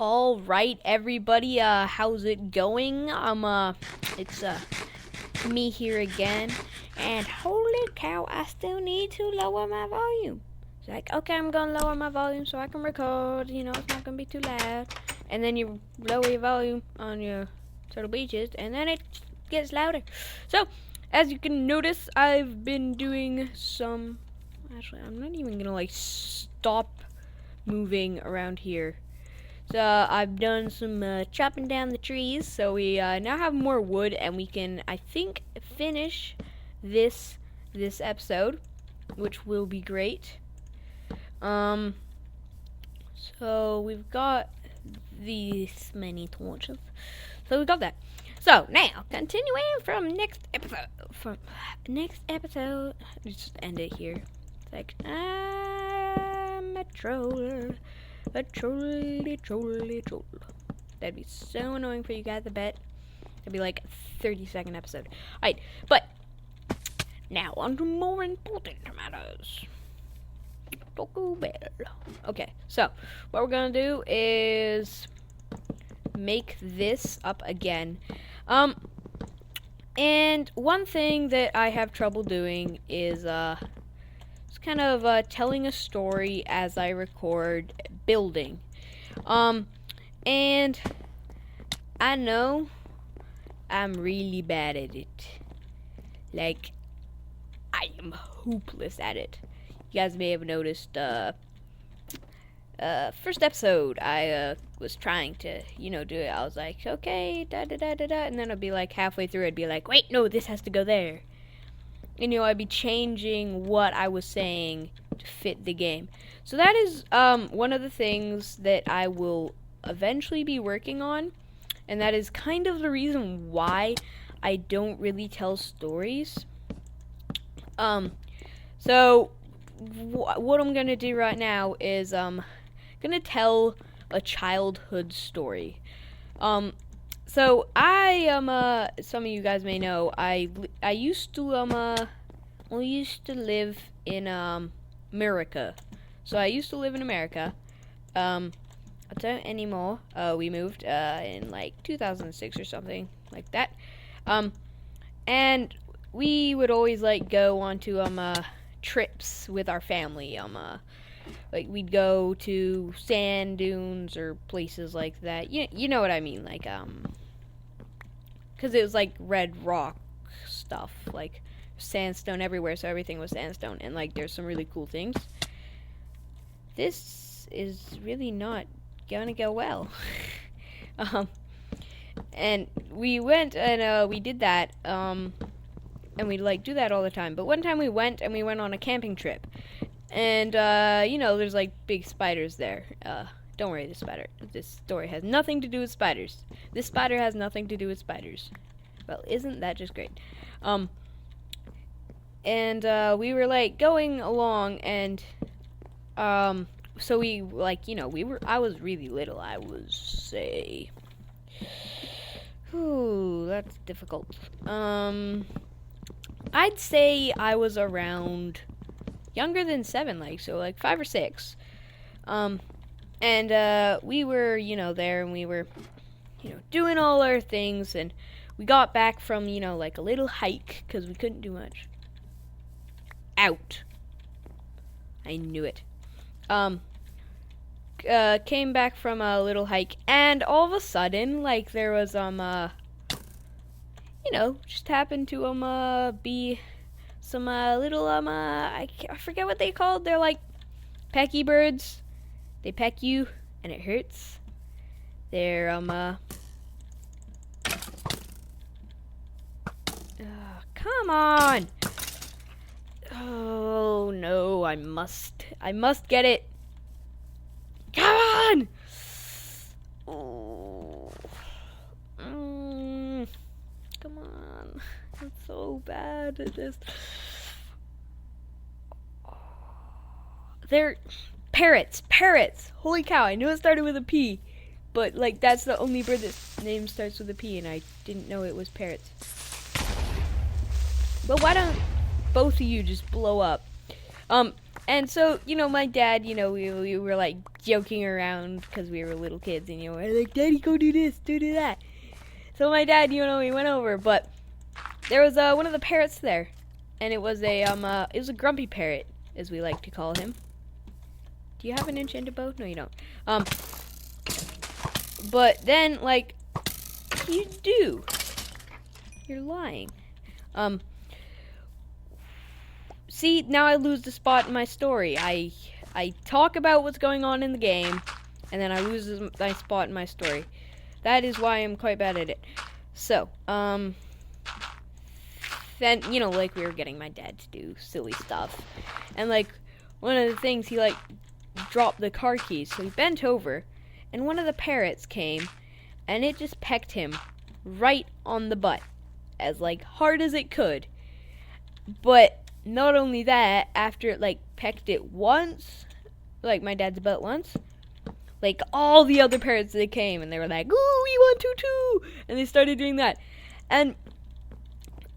All right, everybody. How's it going? It's me here again, and holy cow, I still need to lower my volume. It's like, okay, I'm gonna lower my volume so I can record. You know, it's not gonna be too loud. And then you lower your volume on your Turtle Beaches, and then it gets louder. So, as you can notice, I've been doing some. Actually, I'm not even gonna stop moving around here. So I've done some chopping down the trees, so we now have more wood, and we can, I think, finish this episode, which will be great. So we've got these many torches, so we got that. So now, continuing from next episode, just end it here. It's like, I'm a troller. A trolley. That'd be so annoying for you guys, I bet. It'd be like a 30-second episode. Alright, but now on to more important matters. Taco Bell. Okay, so what we're gonna do is make this up again. And one thing that I have trouble doing is it's kind of telling a story as I record building. And I know I'm really bad at it. Like, I am hopeless at it. You guys may have noticed, first episode, I was trying to, do it. I was like, okay, da-da-da-da-da, and then I'd be like, halfway through, I'd be like, wait, no, this has to go there. And, I'd be changing what I was saying to fit the game. So that is one of the things that I will eventually be working on. And that is kind of the reason why I don't really tell stories. So what I'm going to do right now is going to tell a childhood story. So I am some of you guys may know I used to live in America. So I used to live in America. I don't anymore. We moved in like 2006 or something like that. And we would always go onto trips with our family. Like we'd go to sand dunes or places like that. You know what I mean, because it was like red rock stuff, like sandstone everywhere, so everything was sandstone, and there's some really cool things. This is really not gonna go well. And we went and we did that, and we do that all the time. But one time we went on a camping trip, and there's big spiders there. Don't worry, this story has nothing to do with spiders. This spider has nothing to do with spiders. Well, isn't that just great? And we were going along, and so we I was really little. I was, say, that's difficult. I'd say I was around younger than 7, so 5 or 6. And we were, there, and we were, doing all our things, and we got back from, a little hike, because we couldn't do much. Out. I knew it. Came back from a little hike, and all of a sudden, there was, just happened to, be some, little, I forget what they called. They're pecky birds. They peck you, and it hurts. They're, come on! Oh, no, I must get it. Come on! Oh. Come on. I'm so bad at this. They're parrots. Holy cow, I knew it started with a P. But, that's the only bird that's name starts with a P, and I didn't know it was parrots. But why don't both of you just blow up? And so, my dad, we were joking around because we were little kids, and we're like, Daddy, go do this, do that. So my dad, he went over, but there was one of the parrots there, and it was a grumpy parrot, as we like to call him. Do you have an enchanted bow? No, you don't. But then, like, you do. You're lying. See, now I lose the spot in my story. I talk about what's going on in the game, and then I lose my spot in my story. That is why I'm quite bad at it. So, then, like, we were getting my dad to do silly stuff. And, like, one of the things, he, like, dropped the car keys. So he bent over, and one of the parrots came, and it just pecked him right on the butt. As, like, hard as it could. But not only that, after it, like, pecked it once, like, my dad's butt once, like, all the other parrots, they came, and they were like, ooh, we want to too! And they started doing that. And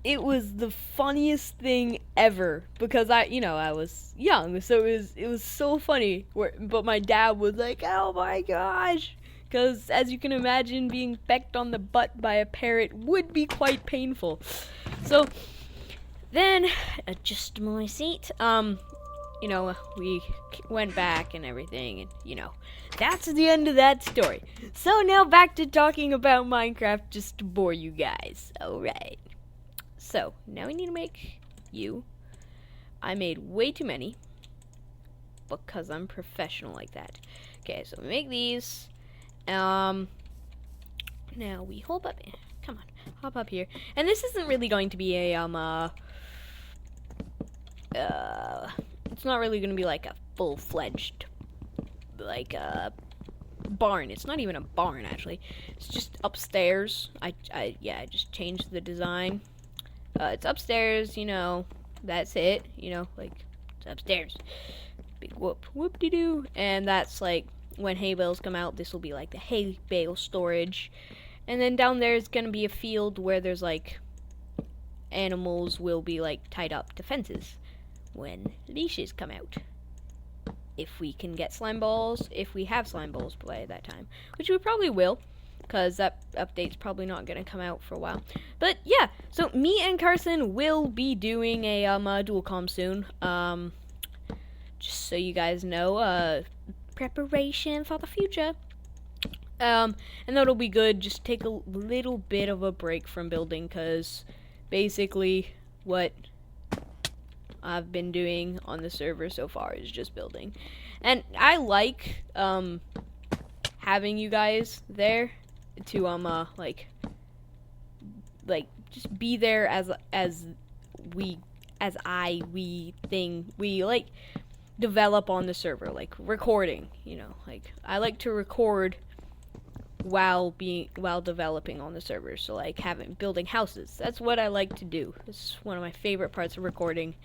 it was the funniest thing ever, because I was young, so it was so funny. But my dad was like, oh my gosh! Because, as you can imagine, being pecked on the butt by a parrot would be quite painful. So, then, adjust my seat, we went back and everything, and, that's the end of that story. So now back to talking about Minecraft, just to bore you guys. Alright. So, now we need to make you. I made way too many, because I'm professional like that. Okay, so we make these. Now we hop up. Come on, hop up here. And this isn't really going to be a it's not really going to be like a full-fledged, like, barn. It's not even a barn, actually. It's just upstairs. I just changed the design. It's upstairs, that's it, like, it's upstairs. Big whoop-de-doo. And that's, like, when hay bales come out, this will be, like, the hay bale storage. And then down there is going to be a field where there's, like, animals will be, like, tied up to fences when leashes come out. If we can get slime balls, if we have slime balls by that time, which we probably will, because that update's probably not going to come out for a while. But yeah, so me and Carson will be doing a dual comm soon. Just so you guys know, preparation for the future. And that'll be good. Just take a little bit of a break from building, because basically what I've been doing on the server so far is just building. And I like having you guys there to like just be there we like develop on the server, like recording, like I like to record while developing on the server. So like building houses, that's what I like to do. It's one of my favorite parts of recording,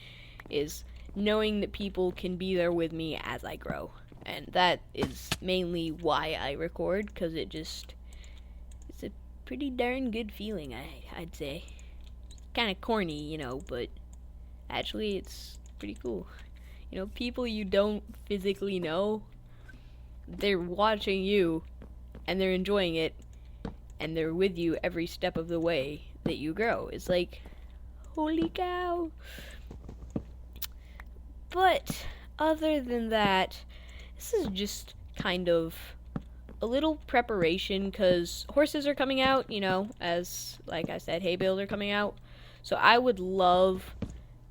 is knowing that people can be there with me as I grow. And that is mainly why I record, because it's a pretty darn good feeling, I'd say. Kind of corny, but actually it's pretty cool. People you don't physically know, they're watching you, and they're enjoying it, and they're with you every step of the way that you grow. It's like, holy cow. But other than that, this is just kind of a little preparation, because horses are coming out, as, like I said, hay bales are coming out. So I would love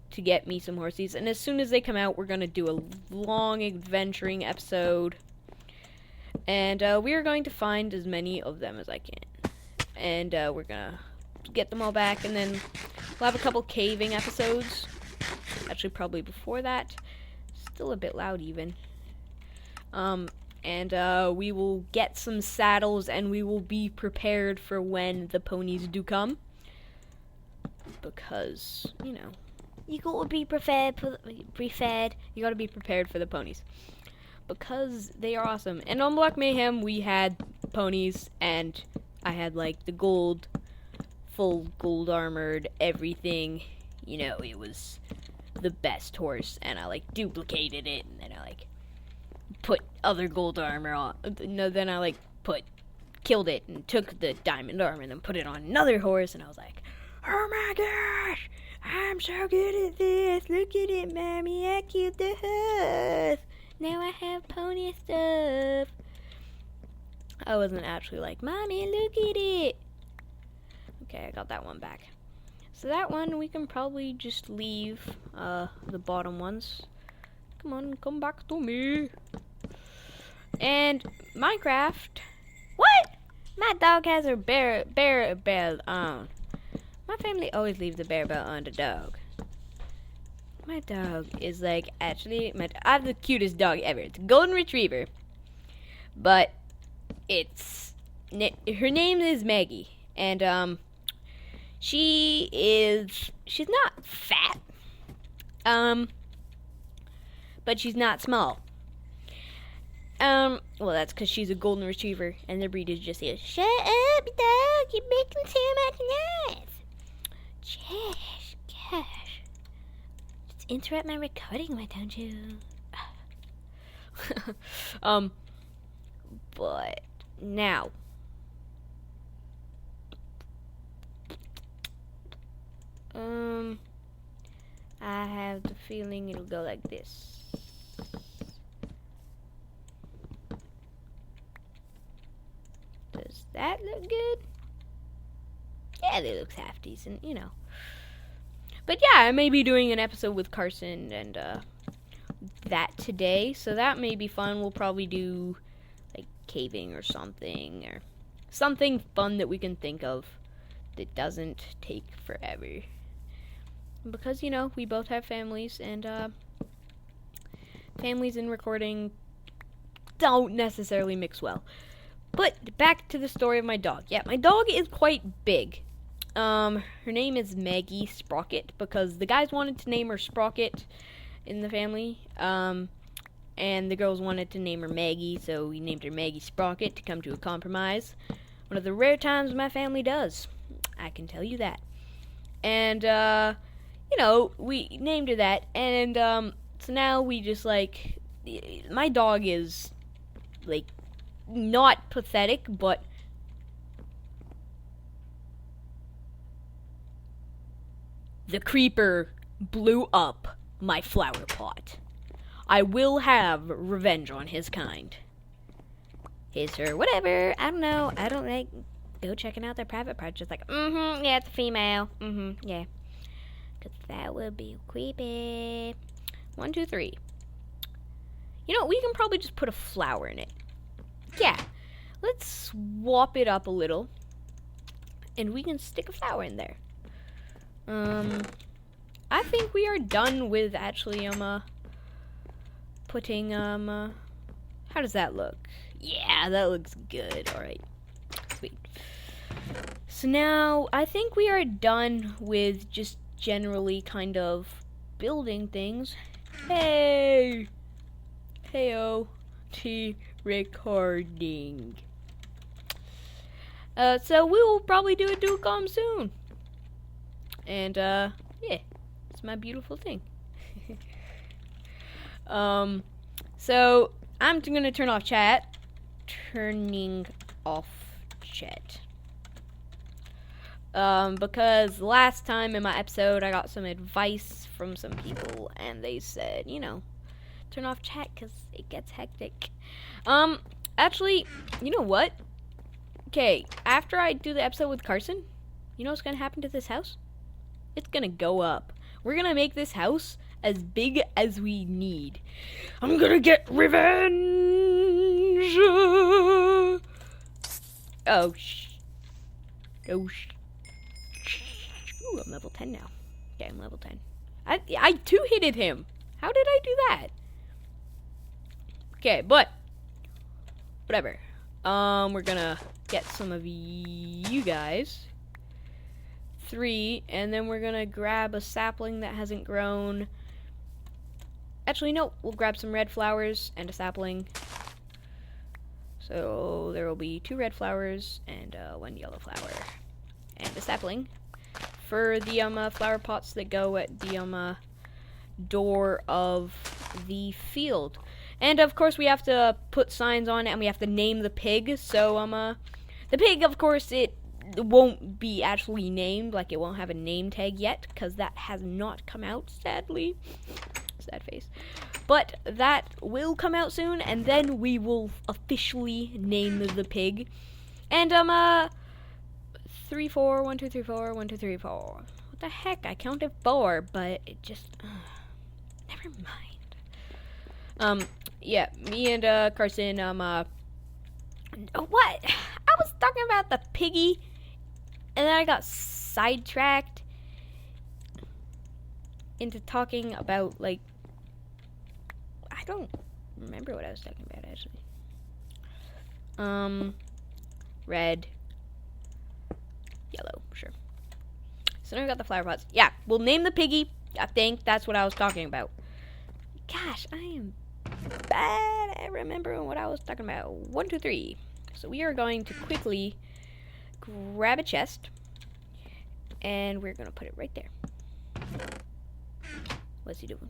to get me some horses, and as soon as they come out, we're going to do a long adventuring episode. And we are going to find as many of them as I can. And we're going to get them all back, and then we'll have a couple caving episodes. Actually, probably before that. Still a bit loud, even. And we will get some saddles, and we will be prepared for when the ponies do come. Because, you gotta be prepared. You gotta be prepared for the ponies, because they are awesome. And on Block Mayhem, we had ponies, and I had like the full gold armored everything. It was the best horse, and I like duplicated it, and then I like put other gold armor on. No, then I like killed it and took the diamond armor and then put it on another horse, and I was like, oh my gosh, I'm so good at this. Look at it, mommy. I killed the horse. Now I have pony stuff. I wasn't actually like, mommy, look at it. Okay, I got that one back. So that one we can probably just leave the bottom ones. Come on, come back to me. And Minecraft. What? My dog has her bear belt on. My family always leaves the bear belt on the dog. My dog is like actually I have the cutest dog ever. It's a golden retriever. But her name is Maggie, and she's not fat, but she's not small. Well, that's because she's a golden retriever, and the breed is just here. Shut up, dog! You're making too much noise. Gosh, just interrupt my recording, why don't you? But now, I have the feeling it'll go like this. Does that look good? Yeah, that looks half decent, you know. But yeah, I may be doing an episode with Carson and that today, so that may be fun. We'll probably do like caving or something fun that we can think of that doesn't take forever. Because, you know, we both have families, and families and recording don't necessarily mix well. But back to the story of my dog. Yeah, my dog is quite big. Her name is Maggie Sprocket, because the guys wanted to name her Sprocket in the family. And the girls wanted to name her Maggie, so we named her Maggie Sprocket to come to a compromise. One of the rare times my family does. I can tell you that. And, you know, we named her that, and, so now we just, like, my dog is, like, not pathetic, but the creeper blew up my flower pot. I will have revenge on his kind. His, her, whatever, I don't know, I don't, like, go checking out their private parts, just like, yeah, it's a female, yeah. Because that would be creepy. 1, 2, 3. You know, we can probably just put a flower in it. Yeah, let's swap it up a little, and we can stick a flower in there. I think we are done with actually, putting, how does that look? Yeah, that looks good. Alright, sweet. So now, I think we are done with just generally kind of building things. Hey! Heyo. Recording. So we will probably do a duocom soon. And, yeah, it's my beautiful thing. So I'm gonna turn off chat. Turning off chat. Because last time in my episode I got some advice from some people, and they said, you know, turn off chat because it gets hectic. Actually, you know what? Okay, after I do the episode with Carson, you know what's gonna happen to this house? It's gonna go up. We're gonna make this house as big as we need. I'm gonna get revenge! Oh, Ooh, I'm level 10 now. Okay, I'm level 10. I two-hitted him. How did I do that? Okay, but whatever. We're gonna get some of you guys. 3, and then we're gonna grab a sapling that hasn't grown. Actually, no, we'll grab some red flowers and a sapling. So there will be 2 red flowers and 1 yellow flower and a sapling for the flower pots that go at the door of the field. And of course we have to put signs on it, and we have to name the pig. So the pig, of course, it won't be actually named, like it won't have a name tag yet, because that has not come out, sadly. Sad face. But that will come out soon, and then we will officially name the pig. And 3, 4, 1, 2, 3, 4, 1, 2, 3, 4. What the heck? I counted 4, but it just never mind. Yeah, me and Carson, what? I was talking about the piggy, and then I got sidetracked into talking about, like, I don't remember what I was talking about, actually. Red, yellow, sure. So now we got the flower pots. Yeah, we'll name the piggy. I think that's what I was talking about. Gosh, I am bad at remembering what I was talking about. 1, 2, 3. So we are going to quickly grab a chest, and we're gonna put it right there. What's he doing?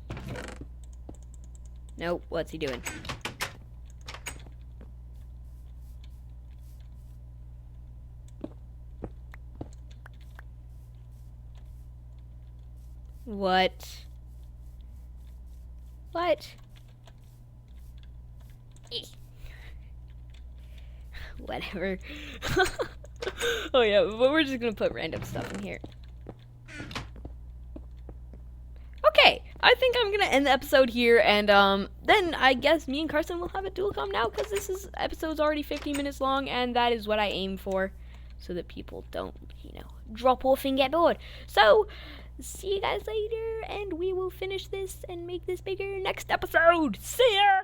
No, what's he doing? What? What? Whatever. Oh yeah, but we're just gonna put random stuff in here. Okay, I think I'm gonna end the episode here, and then I guess me and Carson will have a dual com now, because this episode's already 15 minutes long, and that is what I aim for, so that people don't, drop off and get bored. So, see you guys later, and we will finish this and make this bigger next episode. See ya!